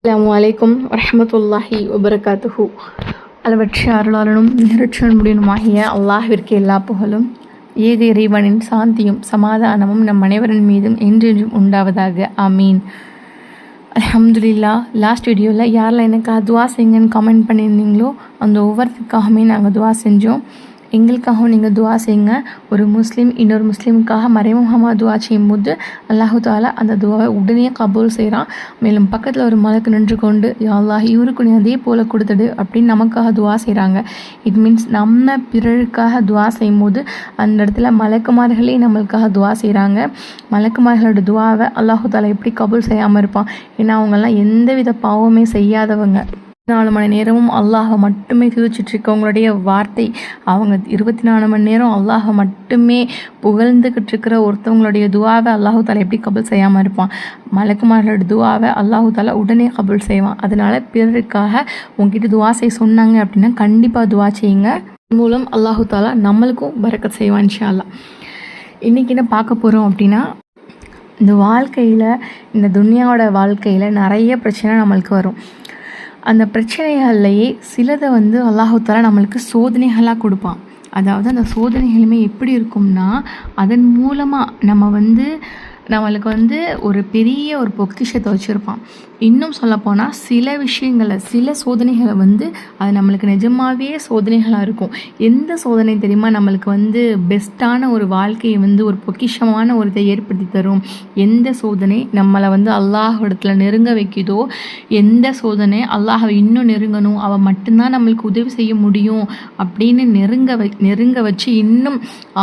அஸ்ஸலாமு அலைக்கும் வரஹ்மத்துல்லாஹி வபரகாத்துஹு. அளவற்ற அருளாளனும் நிகரற்ற அன்புடையனுமாகிய அல்லாஹ்விற்கு எல்லா புகழும், ஏக இறைவனின் சாந்தியும் சமாதானமும் நம் அனைவரின் மீதும் என்றென்றும் உண்டாவதாக. ஆமீன். அல்ஹம்துலில்லாஹ். லாஸ்ட் வீடியோவில் யாரெல்லாம் எனக்கு துவா செய்யுங்கன்னு கமெண்ட் பண்ணியிருந்தீங்களோ அந்த ஒவ்வொருத்துக்காகவுமே நாங்கள் துவா செஞ்சோம். எங்களுக்காகவும் நீங்கள் துவா செய்யுங்க. ஒரு முஸ்லீம் இன்னொரு முஸ்லீமுக்காக மறைமுகமாக துவா செய்யும்போது அல்லாஹு தாலா அந்த துவாவை உடனே கபூல் செய்கிறான். மேலும் பக்கத்தில் ஒரு மலக்கு நின்று கொண்டு யா அல்லாஹ் இவருக்கு நீ அதே போல் கொடுத்துடு அப்படின்னு நமக்காக துவா செய்கிறாங்க. இட் மீன்ஸ் நம்ம பிறருக்காக துவா செய்யும்போது அந்த இடத்துல மலக்குமார்களே நம்மளுக்காக துவா செய்கிறாங்க. மலக்குமார்களோட துவாவை அல்லாஹு தாலா எப்படி கபூல் செய்யாமல் இருப்பான்? ஏன்னா அவங்கெல்லாம் எந்தவித பாவமே செய்யாதவங்க. 24 மணி நேரமும் அல்லாஹை மட்டுமே துதிச்சிட்ருக்கவங்களுடைய வார்த்தை. அவங்க 24 மணி நேரம் அல்லாஹை மட்டுமே புகழ்ந்துக்கிட்டு இருக்கிற ஒருத்தவங்களுடைய துவாவை அல்லாஹு தாலா எப்படி கபூல் செய்யாமல் இருப்பான்? மலக்குமார்களோட துவாவை அல்லாஹு தாலா உடனே கபூல் செய்வான். அதனால் பிறருக்காக உங்ககிட்ட துவா செய்ய சொன்னாங்க அப்படின்னா கண்டிப்பாக துவா செய்யுங்க. மூலம் அல்லாஹு தாலா நம்மளுக்கும் பரக்கத் செய்வான் இன்ஷா அல்லாஹ். இன்றைக்கி என்ன பார்க்க போகிறோம் அப்படின்னா, இந்த வாழ்க்கையில், இந்த துன்யாவோட வாழ்க்கையில் நிறைய பிரச்சனை நம்மளுக்கு வரும். அந்த பிரச்சனைகள்லையே சிலதை அல்லாஹு தாலா நம்மளுக்கு சோதனைகளாக கொடுப்பான். அதாவது அந்த சோதனைகளுமே எப்படி இருக்கும்னா, அதன் மூலமாக நம்மளுக்கு ஒரு பெரிய ஒரு பொக்கிஷத்தை வச்சுருப்பான். இன்னும் சொல்லப்போனால் சில விஷயங்களை, சில சோதனைகளை அது நம்மளுக்கு நிஜமாகவே சோதனைகளாக இருக்கும். எந்த சோதனை தெரியுமா நம்மளுக்கு பெஸ்ட்டான ஒரு வாழ்க்கையை ஒரு பொக்கிஷமான ஒரு இதை ஏற்படுத்தி தரும்? எந்த சோதனை நம்மளை அல்லாஹ் இடத்துல நெருங்க வைக்குதோ, எந்த சோதனை அல்லாஹை இன்னும் நெருங்கணும், அவள் மட்டும்தான் நம்மளுக்கு உதவி செய்ய முடியும் அப்படின்னு நெருங்க வச்சு இன்னும்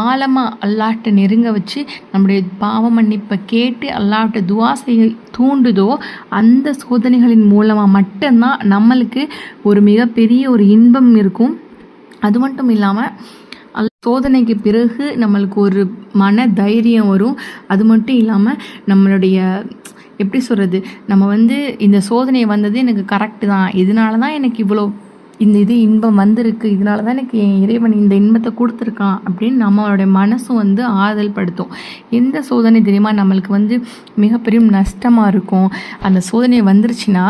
ஆழமாக அல்லாஹ்ட்ட நெருங்க வச்சு நம்முடைய பாவ மன்னிப்பை கேட்டு அல்லாஹ்ட்ட துவா செய்ய தூண்டுதோ, அந்த சோதனைகளின் மூலமாக மட்டும்தான் நம்மளுக்கு ஒரு மிகப்பெரிய ஒரு இன்பம் இருக்கும். அது மட்டும் இல்லாமல் சோதனைக்கு பிறகு நம்மளுக்கு ஒரு மன தைரியம் வரும். அது மட்டும் இல்லாமல் நம்மளுடைய எப்படி சொல்கிறது, நம்ம இந்த சோதனை வந்தது எனக்கு கரெக்டு தான், இதனால தான் எனக்கு இவ்வளோ இது இன்பம் வந்திருக்கு, இதனால தான் எனக்கு என் இறைவன் இந்த இன்பத்தை கொடுத்துருக்கான் அப்படின்னு நம்மளுடைய மனசும் ஆறுதல் படுத்தும். எந்த சோதனை தெரியுமா நம்மளுக்கு மிகப்பெரிய நஷ்டமாக இருக்கும்? அந்த சோதனை வந்துருச்சுன்னா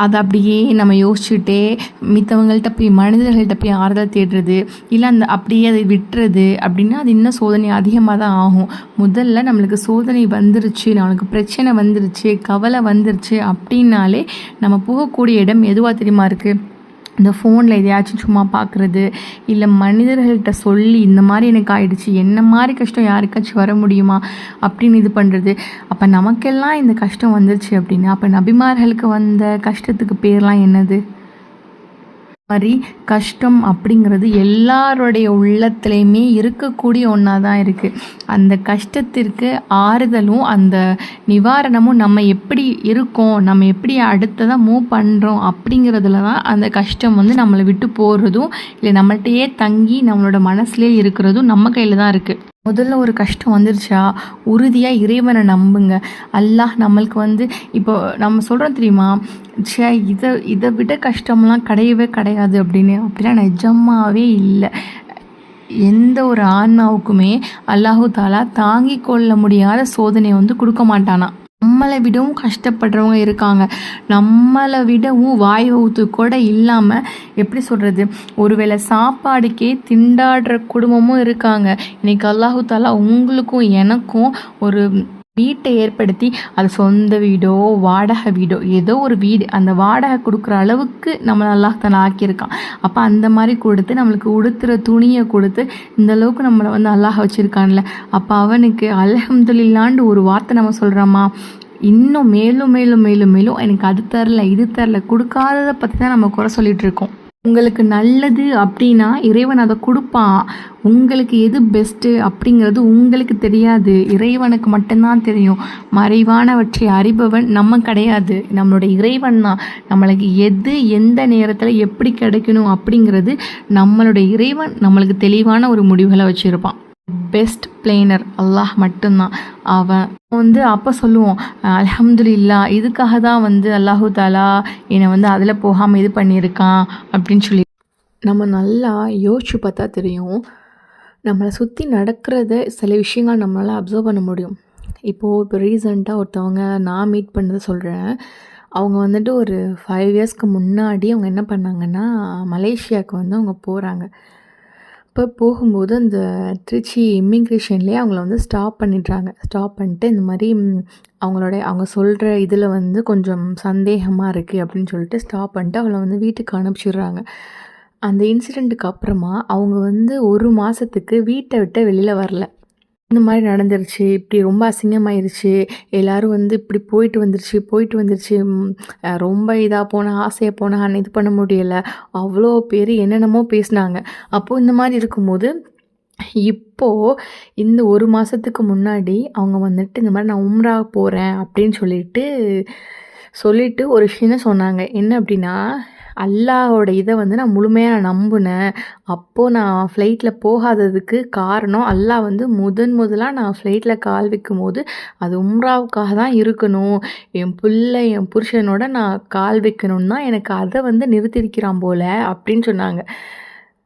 அதை அப்படியே நம்ம யோசிச்சுட்டே மித்தவங்கள்ட்ட போய், மனிதர்கள்ட்ட போய் ஆறுதல் தேடுறது, இல்லை அப்படியே அதை விட்டுறது அப்படின்னா அது இன்னும் சோதனை அதிகமாக தான் ஆகும். முதல்ல நம்மளுக்கு சோதனை வந்துருச்சு, நம்மளுக்கு பிரச்சனை வந்துருச்சு, கவலை வந்துருச்சு அப்படின்னாலே நம்ம போகக்கூடிய இடம் எதுவாக தெரியுமா இருக்குது? இந்த ஃபோனில் எதையாச்சும் சும்மா பார்க்குறது, இல்லை மனிதர்கள்ட்ட சொல்லி இந்த மாதிரி எனக்கு ஆயிடுச்சு, என்ன மாதிரி கஷ்டம் யாருக்காச்சும் வர முடியுமா அப்படின்னு இது பண்ணுறது. அப்போ நமக்கெல்லாம் இந்த கஷ்டம் வந்துருச்சு அப்படின்னா அப்போ நபிமார்களுக்கு வந்த கஷ்டத்துக்கு பேர்லாம் என்னது? மாதிரி கஷ்டம் அப்படிங்கிறது எல்லாருடைய உள்ளத்துலேயுமே இருக்கக்கூடிய ஒன்றா தான் இருக்குது. அந்த கஷ்டத்திற்கு ஆறுதலும் அந்த நிவாரணமும் நம்ம எப்படி இருக்கோம், நம்ம எப்படி அடுத்ததாக மூவ் பண்ணுறோம் அப்படிங்கிறதுல தான் அந்த கஷ்டம் நம்மளை விட்டு போகிறதும், இல்லை நம்மள்கிட்டயே தங்கி நம்மளோட மனசுலேயே இருக்கிறதும் நம்ம கையில் தான் இருக்குது. முதல்ல ஒரு கஷ்டம் வந்துருச்சா உறுதியாக இறைவனை நம்புங்க. அல்லாஹ் நம்மளுக்கு இப்போ நம்ம சொல்கிறோம் தெரியுமா, இதை விட கஷ்டம்லாம் கிடையவே கிடையாது அப்படின்னு. அப்படிலாம் நிஜமாவே இல்லை. எந்த ஒரு ஆன்மாவுக்குமே அல்லாஹு தாலா தாங்கி கொள்ள முடியாத சோதனை கொடுக்க மாட்டானா. நம்மளை விடவும் கஷ்டப்படுறவங்க இருக்காங்க, நம்மளை விடவும் வாய் ஊத்து கூட இல்லாமல் எப்படி சொல்கிறது, ஒருவேளை சாப்பாடுக்கே திண்டாடுற குடும்பமும் இருக்காங்க. இன்னைக்கு அல்லாஹு தாலா உங்களுக்கும் எனக்கும் ஒரு வீட்டை ஏற்படுத்தி, அது சொந்த வீடோ வாடகை வீடோ ஏதோ ஒரு வீடு, அந்த வாடகை கொடுக்குற அளவுக்கு நம்மளை அல்லாஹ் தாலா ஆக்கியிருக்கான். அப்போ அந்த மாதிரி கொடுத்து நம்மளுக்கு உடுத்துகிற துணியை கொடுத்து இந்த அளவுக்கு நம்மளை அல்லாஹ் வச்சுருக்கான்ல, அப்போ அவனுக்கு அல்ஹம்துலில்லாஹ்னு ஒரு வார்த்தை நம்ம சொல்கிறோமா? இன்னும் மேலும் மேலும் மேலும் மேலும் எனக்கு அது தரல இது தரல கொடுக்காததை பற்றி தான் நம்ம குறை சொல்லிகிட்டு இருக்கோம். உங்களுக்கு நல்லது அப்படின்னா இறைவன் அதை கொடுப்பான். உங்களுக்கு எது பெஸ்ட்டு அப்படிங்கிறது உங்களுக்கு தெரியாது, இறைவனுக்கு மட்டும்தான் தெரியும். மறைவானவற்றை அறிபவன் நம்ம கிடையாது, நம்மளுடைய இறைவன் தான். நம்மளுக்கு எது எந்த நேரத்தில் எப்படி கிடைக்கணும் அப்படிங்கிறது நம்மளுடைய இறைவன் நம்மளுக்கு தெளிவான ஒரு முடிவுகளை வச்சுருப்பான். பெஸ்ட் பிளேனர் அல்லாஹ் மட்டும்தான். அவன் அப்போ சொல்லுவோம் அல்ஹம்துலில்லாஹ், இதுக்காக தான் அல்லாஹு தாலா என்னை அதில் போகாமல் இது பண்ணியிருக்கான் அப்படின்னு சொல்லி. நம்ம நல்லா யோசிச்சு பார்த்தா தெரியும், நம்மளை சுற்றி நடக்கிறத சில விஷயங்கள் நம்மளால் அப்சர்வ் பண்ண முடியும். இப்போ ரீசெண்டாக ஒருத்தவங்க நான் மீட் பண்ணதை சொல்கிறேன். அவங்க வந்துட்டு ஒரு 5 இயர்ஸ்க்கு முன்னாடி அவங்க என்ன பண்ணாங்கன்னா, மலேசியாவுக்கு வந்து அவங்க போகிறாங்க. இப்போ போகும்போது அந்த திருச்சி இமிக்ரேஷன்லேயே அவங்கள வந்து ஸ்டாப் பண்ணிடுறாங்க. ஸ்டாப் பண்ணிட்டு இந்த மாதிரி அவங்க சொல்கிற இதில் வந்து கொஞ்சம் சந்தேகமாக இருக்குது அப்படின்னு சொல்லிட்டு ஸ்டாப் பண்ணிட்டு அவளை வந்து வீட்டுக்கு அனுப்பிச்சிடுறாங்க. அந்த இன்சிடெண்ட்டுக்கு அப்புறமா அவங்க வந்து 1 மாதத்துக்கு வீட்டை விட்டு வெளியில் வரல. இந்த மாதிரி நடந்துருச்சு, இப்படி ரொம்ப அசிங்கமாயிருச்சு, எல்லோரும் வந்து இப்படி போயிட்டு வந்துருச்சு ரொம்ப இதாக போனேன், ஆசையாக போனேன், இது பண்ண முடியலை, அவ்வளோ பேர் என்னென்னமோ பேசினாங்க. அப்போது இந்த மாதிரி இருக்கும்போது இப்போது இந்த 1 மாதத்துக்கு முன்னாடி அவங்க வந்துட்டு இந்த மாதிரி நான் உம்ரா போகிறேன் அப்படின்னு சொல்லிட்டு ஒரு விஷயம் சொன்னாங்க. என்ன அப்படின்னா, அல்லாஹோட இதை வந்து நான் முழுமையாக நம்பினேன். அப்போது நான் ஃப்ளைட்டில் போகாததுக்கு காரணம் அல்லாஹ் வந்து முதலாக நான் ஃப்ளைட்டில் கால் வைக்கும்போது அது உம்ராவுக்காக தான் இருக்கணும். என் புருஷனோட நான் கால் வைக்கணும்னு தான் எனக்கு அதை வந்து நிறுத்திருக்கிறான் போல் அப்படின்னு சொன்னாங்க.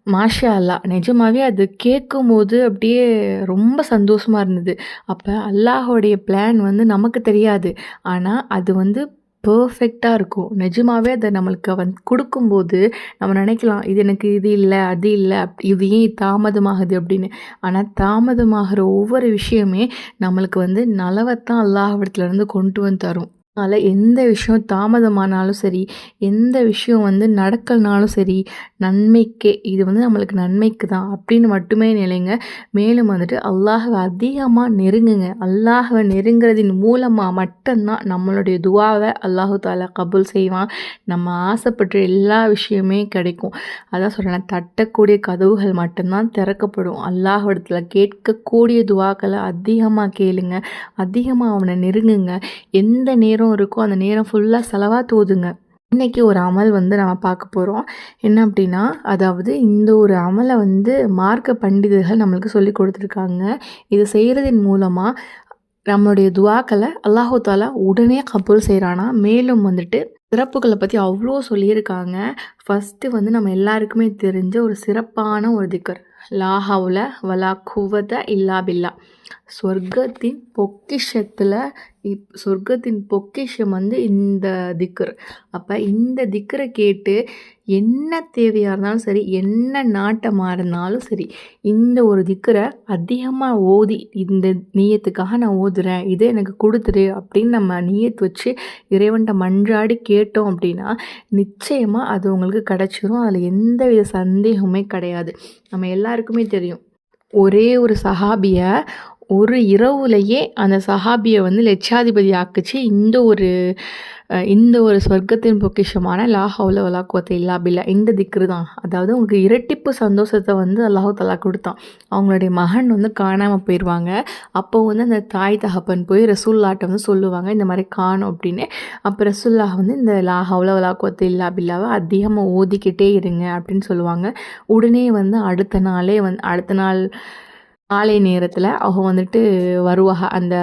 மாஷா அல்லாஹ்! நிஜமாவே அது கேட்கும்போது அப்படியே ரொம்ப சந்தோஷமாக இருந்தது. அப்போ அல்லாஹோடைய பிளான் வந்து நமக்கு தெரியாது. ஆனால் அது வந்து பெர்ஃபெக்டாக இருக்கும். நிஜமாவே அதை நம்மளுக்கு கொடுக்கும்போது நம்ம நினைக்கலாம், இது இல்லை, அது இல்லை, இது ஏன் தாமதமாகுது அப்படின்னு. ஆனால் தாமதமாகிற ஒவ்வொரு விஷயமே நம்மளுக்கு வந்து நலவத்தான் அல்லாஹ்விடத்துலேருந்து கொண்டு வந்து தரும். அதனால் எந்த விஷயம் தாமதமானாலும் சரி, எந்த விஷயம் வந்து நடக்கலனாலும் சரி, நன்மைக்கே, இது வந்து நம்மளுக்கு நன்மைக்கு தான் அப்படின்னு மட்டுமே நினைங்க. மேலும் வந்துட்டு அல்லாஹ்வை அதிகமாக நெருங்குங்க. அல்லாஹ்வை நெருங்குறதின் மூலமாக மட்டும்தான் நம்மளுடைய துவாவை அல்லாஹு தாலா கபூல் செய்வான். நம்ம ஆசைப்பட்ட எல்லா விஷயமே கிடைக்கும். அதான் சொல்கிறேன், தட்டக்கூடிய கதவுகள் மட்டும்தான் திறக்கப்படும். அல்லாஹ்விடத்தில் கேட்கக்கூடிய துவாக்களை அதிகமாக கேளுங்க, அதிகமாக அவனை நெருங்குங்க. எந்த நேரம் இருக்கோ அந்த நேரம் ஃபுல்லாக ஸலவாத் ஓதுங்க. இன்றைக்கி ஒரு அமல் வந்து நம்ம பார்க்க போகிறோம். என்ன அப்படின்னா, அதாவது இந்த ஒரு அமலை வந்து மார்க்க பண்டிதர்கள் நம்மளுக்கு சொல்லி கொடுத்துருக்காங்க. இது செய்கிறதின் மூலமாக நம்மளுடைய துவாக்களை அல்லாஹு தாலா உடனே கபூல் செய்கிறானா. மேலும் வந்துட்டு சிறப்புகளை பற்றி அவ்வளோ சொல்லியிருக்காங்க. ஃபஸ்ட்டு வந்து நம்ம எல்லாருக்குமே தெரிஞ்ச ஒரு சிறப்பான ஒரு திக்ர், லா ஹவுல வலா குவத இல்லா பில்லா. சொர்க்கத்தின் பொக்கிஷம் வந்து இந்த திக்ர். அப்போ இந்த திக்ரை கேட்டு என்ன தேவையாக இருந்தாலும் சரி, என்ன நாட்டமாக இருந்தாலும் சரி, இந்த ஒரு திக்ரை அதிகமாக ஓதி, இந்த நியத்துக்காக நான் ஓதுறேன், இதை எனக்கு கொடுத்துரு அப்படின்னு நம்ம நியத்து வச்சு இறைவன்கிட்ட மன்றாடி கேட்டோம் அப்படின்னா நிச்சயமாக அது உங்களுக்கு கிடச்சிரும். அதில் எந்த வித சந்தேகமே கிடையாது. நம்ம எல்லாருக்குமே தெரியும், ஒரே ஒரு சஹாபியை ஒரு இரவுலையே அந்த சஹாபியை வந்து லட்சாதிபதி ஆக்குச்சு இந்த ஒரு சொர்க்கத்தின் பொக்கிஷமான லா ஹவுல வலா குவத்த இல்லா பில்லா இந்த திக்ரு தான். அதாவது உங்களுக்கு இரட்டிப்பு சந்தோஷத்தை வந்து அல்லாஹு தஆலா கொடுத்தான். அவங்களுடைய மகன் வந்து காணாமல் போயிடுவாங்க. அப்போ வந்து அந்த தாய் தகப்பன் போய் ரசூல்லாட்ட வந்து சொல்லுவாங்க, இந்த மாதிரி காணும் அப்படின்னு. அப்போ ரசூல்லாஹ் வந்து இந்த லா ஹவுல வலா குவத்த இல்லா பில்லாவை அதிகமாக ஓதிக்கிட்டே இருங்க அப்படின்னு சொல்லுவாங்க. உடனே வந்து அடுத்த நாள் காலை நேரத்தில் அவங்க வந்துட்டு வருவாங்க. அந்த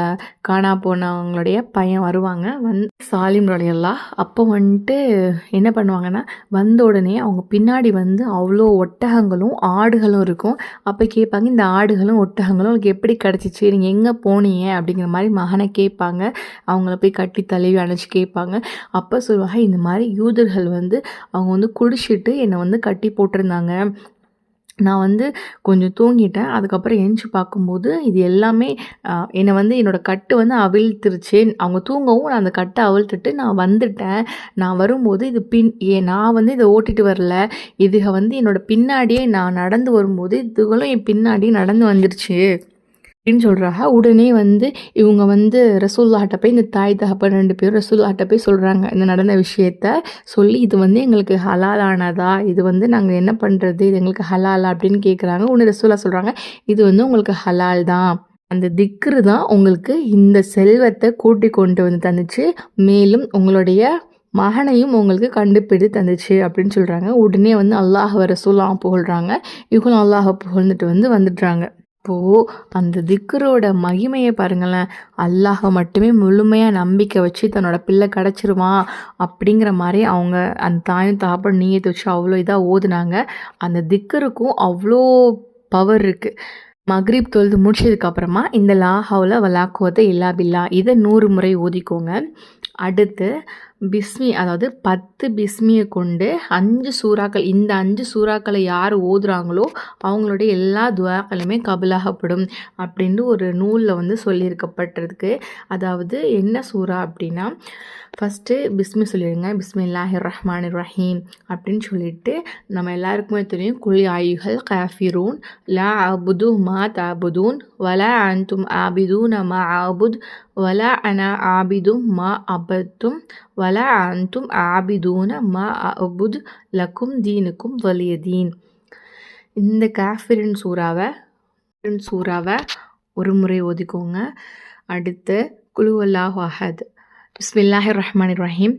காணா போனவங்களுடைய பையன் வருவாங்க. சாலிம் ரலியல்லாஹ். அப்போ வந்துட்டு என்ன பண்ணுவாங்கன்னா, வந்த உடனே அவங்க பின்னாடி வந்து அவ்வளோ ஒட்டகங்களும் ஆடுகளும் இருக்கும். அப்போ கேட்பாங்க, இந்த ஆடுகளும் ஒட்டகங்களும் உங்களுக்கு எப்படி கிடச்சிச்சு, நீங்கள் எங்கே போனீங்க அப்படிங்கிற மாதிரி மகனை கேட்பாங்க. அவங்கள போய் கட்டி தழுவி அணைச்சி கேட்பாங்க. அப்போ சொல்லுவாங்க, இந்த மாதிரி யூதர்கள் வந்து அவங்க வந்து குடிச்சிட்டு என்னை வந்து கட்டி போட்டிருந்தாங்க. நான் வந்து கொஞ்சம் தூங்கிட்டேன். அதுக்கப்புறம் எந்திச்சி பார்க்கும்போது இது எல்லாமே என்னை வந்து என்னோடய கட்டு வந்து அவிழ்த்துருச்சு. அவங்க தூங்கவும் நான் அந்த கட்டை அவிழ்த்துட்டு நான் வந்துட்டேன். நான் வரும்போது நான் வந்து இதை ஓட்டிகிட்டு வரல. இதுக வந்து என்னோடய பின்னாடியே நான் நடந்து வரும்போது இதுகளும் என் பின்னாடி நடந்து வந்துருச்சு அப்படின்னு சொல்கிறாங்க. உடனே வந்து இவங்க வந்து ரசூலுல்லாஹ்ட்ட போய், இந்த தாய் தகப்பன் 2 பேரும் ரசூலுல்லாஹ்ட்ட போய் சொல்கிறாங்க. இந்த நடந்த விஷயத்த சொல்லி, இது வந்து எங்களுக்கு ஹலாலானதா, இது வந்து நாங்கள் என்ன பண்ணுறது, இது எங்களுக்கு ஹலாலா அப்படின்னு கேட்குறாங்க. உடனே ரசூலுல்லாஹ் சொல்கிறாங்க, இது வந்து உங்களுக்கு ஹலால் தான். அந்த திக்ரு தான் உங்களுக்கு இந்த செல்வத்தை கூட்டி கொண்டு வந்து தந்துச்சு. மேலும் உங்களுடைய மகனையும் உங்களுக்கு கண்டுபிடி தந்துச்சு அப்படின்னு சொல்கிறாங்க. உடனே வந்து அல்லாஹ் ரசூலுல்லாஹ் புகழ்கிறாங்க. இவங்களும் அல்லாஹ் புகழ்ந்துட்டு வந்துடுறாங்க. இப்போது அந்த திக்ரோட மகிமையை பாருங்களேன். அல்லாஹை மட்டுமே முழுமையாக நம்பிக்கை வச்சு தன்னோட பிள்ளை கிடச்சிருவான் அப்படிங்கிற மாதிரி அவங்க அந்த தாயும் தாப்பன் நீயத்தை வச்சு அவ்வளோ இதாக ஓதுனாங்க. அந்த திக்ருக்கும் அவ்வளோ பவர் இருக்குது. மக்ரிப் தொழுது முடிச்சதுக்கப்புறமா இந்த லா ஹவுல வலா குவத்த இல்லா பில்லா இதை 100 முறை ஓதிக்கோங்க. அடுத்து அதாவது 10 பிஸ்மியை கொண்டு 5 சூறாக்கள், இந்த 5 சூறாக்களை யார் ஓதுறாங்களோ அவங்களுடைய எல்லா துவாக்களுமே கபுலாகப்படும் அப்படின்ட்டு ஒரு நூலில் வந்து சொல்லியிருக்கப்பட்டிருக்கு. அதாவது என்ன சூறா அப்படின்னா, ஃபஸ்ட்டு பிஸ்மி சொல்லிடுங்க. பிஸ்மில்லாஹிர் ரஹ்மானிர் ரஹீம் அப்படின்னு சொல்லிட்டு, நம்ம எல்லாருக்குமே தெரியும் குல் ஆயுகள் காஃபிரூன் லா அபுது மா தாபுதூன் வலா அன்தும் ஆபிதூன மா ஆபுத் வலா அனா ஆபிதும் மா அபத்தும் வலா அன்தும் ஆபிதூன மா அபுத் லக்கும் தீனுக்கும் வலிய தீன். இந்த காஃபிரின் சூறாவை ஒரு முறை ஓதிக்கோங்க. அடுத்து குல் ஹுவல்லாஹு அஹத், பிஸ்மில்லாஹிர் ரஹ்மானிர் ரஹீம்.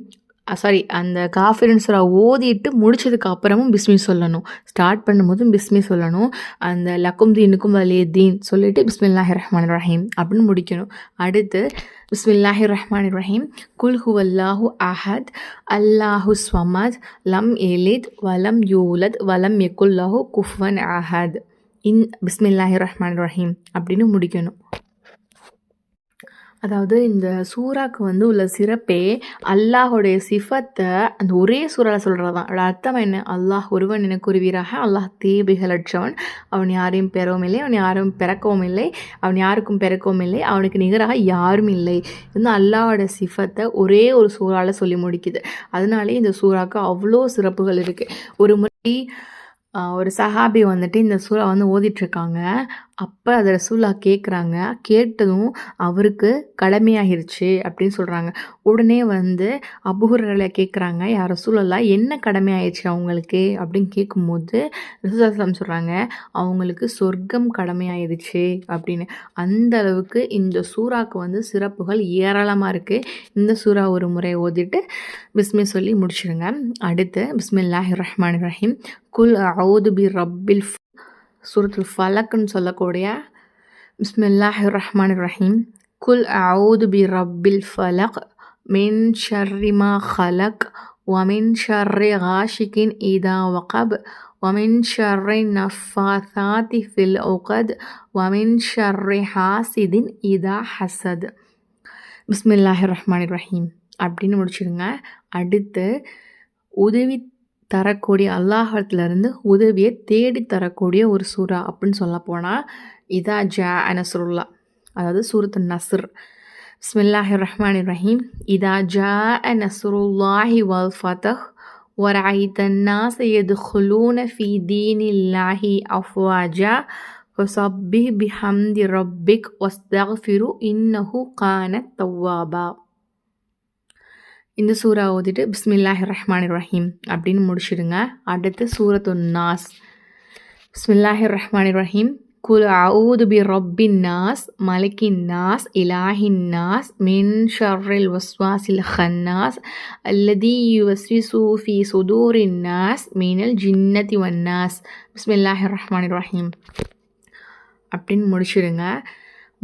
அந்த காஃபிரின் சூரா ஓதிட்டு முடிச்சதுக்கு அப்புறமும் பிஸ்மி சொல்லணும். ஸ்டார்ட் பண்ணும்போதும் பிஸ்மி சொல்லணும். அந்த லக்கும் தீனுக்கும் வலிய தீன் சொல்லிட்டு பிஸ்மில்லாஹிர் ரஹ்மானிர் ரஹீம் அப்படின்னு முடிக்கணும். அடுத்து பிஸ்மில்லாஹிர் ரஹ்மானிர் ரஹீம் குல் ஹுவல்லாஹு அஹத் அல்லாஹு ஸ்வமத் லம் எலித் வலம் யூலத் வலம் யகுல்லஹு குஃபுவன் அஹத் பிஸ்மில்லாஹிர் ரஹ்மானிர் ரஹீம் அப்படின்னு முடிக்கணும். அதாவது இந்த சூறாக்கு வந்து உள்ள சிறப்பே அல்லாஹோடைய சிஃபத்தை அந்த ஒரே சூறாவில் சொல்கிறது தான். அதோட அர்த்தம் என்ன? அல்லாஹ் ஒருவன் என கூறுவீராக, அல்லாஹ் தேவைகளற்றவன், அவன் யாரையும் பெறவும் இல்லை, அவன் யாரும் பிறக்கவும் இல்லை, அவன் யாருக்கும் பிறக்கவும் இல்லை, அவனுக்கு நிகராக யாரும் இல்லை. இது அல்லாஹோட சிஃபத்தை ஒரே ஒரு சூறாவில் சொல்லி முடிக்குது. அதனாலே இந்த சூறாக்கு அவ்வளோ சிறப்புகள் இருக்குது. ஒரு முறை ஒரு சஹாபி வந்துட்டு இந்த சூறா வந்து ஓதிட்டுருக்காங்க. அப்போ அதை ரசூலா கேட்குறாங்க. கேட்டதும் அவருக்கு கடமையாகிருச்சு அப்படின்னு சொல்கிறாங்க. உடனே வந்து அபூ ஹுரைரா கேட்குறாங்க, யார் ரசூலல்லாஹ் என்ன கடமையாயிடுச்சு அவங்களுக்கு அப்படின்னு கேட்கும்போது ரசூலுல்லாஹ் சொல்கிறாங்க, அவங்களுக்கு சொர்க்கம் கடமையாயிடுச்சு அப்படின்னு. அந்த அளவுக்கு இந்த சூறாக்கு வந்து சிறப்புகள் ஏராளமாக இருக்குது. இந்த சூறா ஒரு முறை ஓதிட்டு பிஸ்மி சொல்லி முடிச்சிடுங்க. அடுத்து பிஸ்மில்லாஹிர் ரஹ்மானிர் ரஹீம் குல் அஊது பி ரப்பில் சூரத்துல் ஃபலக்னு சொல்லக்கூடிய பிஸ்மில்லாஹிர் ரஹ்மானிர் ரஹீம் குல் அஊது பி ரப்பில் ஃபலக் மின் ஷர்ரி மா ஹலக் வமின் ஷர்ரி காஷிகின் இதா வகப் வமின் ஷர்ரி நஃபாசாத்தி ஃபில் உகத் வமின் ஷர்ரி ஹாசிதின் இதா ஹசத். பிஸ்மில்லாஹிர் ரஹ்மானிர் ரஹீம் அப்படின்னு முடிச்சிடுங்க. அடுத்து உதவி தரக்கூடிய அல்லாஹ்விடத்துலேருந்து உதவியை தேடி தரக்கூடிய ஒரு சூறா அப்படின்னு சொல்ல போனால் இதா ஜா நஸ்ருல்லாஹ், அதாவது சூரத்து நஸ்ர். பிஸ்மில்லாஹிர் ரஹ்மானிர் ரஹீம் இதா ஜா நஸ்ருல்லாஹி வல் ஃபதஹ் வரஐத الناس يدخلون في دين الله أفواجا فسبح بحمد ربك واستغفره إنه كان توابا. இந்த சூறா ஓதிட்டு பிஸ்மில்லாஹிர் ரஹ்மானிர் ரஹீம் அப்படின்னு முடிச்சிடுங்க. அடுத்து சூரத்து நாஸ். பிஸ்மில்லாஹிர் ரஹ்மானிர் ரஹீம் குல் அஊது பி ரப்பின் நாஸ் மலிக்கின் நாஸ் இலாஹின் நாஸ் மின் ஷர்ரில் வஸ்வாசில் ஹன்னாஸ் அல்லதி யுவஸ்விசு ஃபீ சுதூரின் நாஸ் மினல் ஜின்னதி வன்னாஸ். பிஸ்மில்லாஹிர் ரஹ்மானிர் ரஹீம் அப்படின்னு முடிச்சிடுங்க.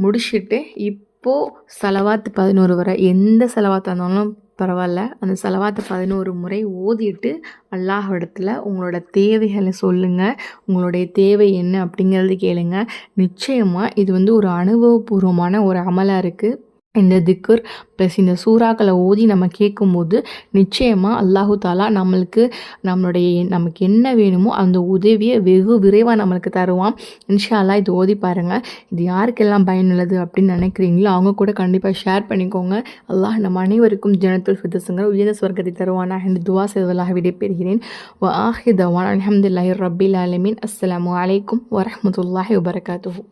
முடிச்சுட்டு இப்போது சலவாத்து 11 வரை எந்த சலவாத்தாக இருந்தாலும் பரவாயில்ல, அந்த சலவாத்தை 11 முறை ஓதிட்டு அல்லாஹ்விடத்தில் உங்களோட தேவைகளை சொல்லுங்கள். உங்களுடைய தேவை என்ன அப்படிங்கிறது கேளுங்க. நிச்சயமாக இது வந்து ஒரு அனுபவபூர்வமான ஒரு அமலாக இருக்குது. இந்த திக்ர் ப்ளஸ் இந்த சூறாக்களை ஓதி நம்ம கேட்கும்போது நிச்சயமாக அல்லாஹு தாலா நமக்கு என்ன வேணுமோ அந்த உதவியை வெகு விரைவாக நம்மளுக்கு தருவான். இன்ஷா அல்லாஹ் இது ஓதி பாருங்கள். இது யாருக்கெல்லாம் பயனுள்ளது அப்படின்னு நினைக்கிறீங்களோ அவங்க கூட கண்டிப்பாக ஷேர் பண்ணிக்கோங்க. அல்லாஹ் நம்ம அனைவருக்கும் ஜன்னத்துல் ஃபிர்தௌஸ்ங்கிற உயர்ந்த சொர்க்கத்தை தருவானா என்று துவா செய்வதாக விடைபெறுகிறேன். வ ஆஹிர் தவானா அல்ஹம்துலில்லாஹி ரப்பில் ஆலமீன். அஸ்ஸலாமு அலைக்கும் வரஹ்மத்துல்லாஹி வபரகாத்துஹு.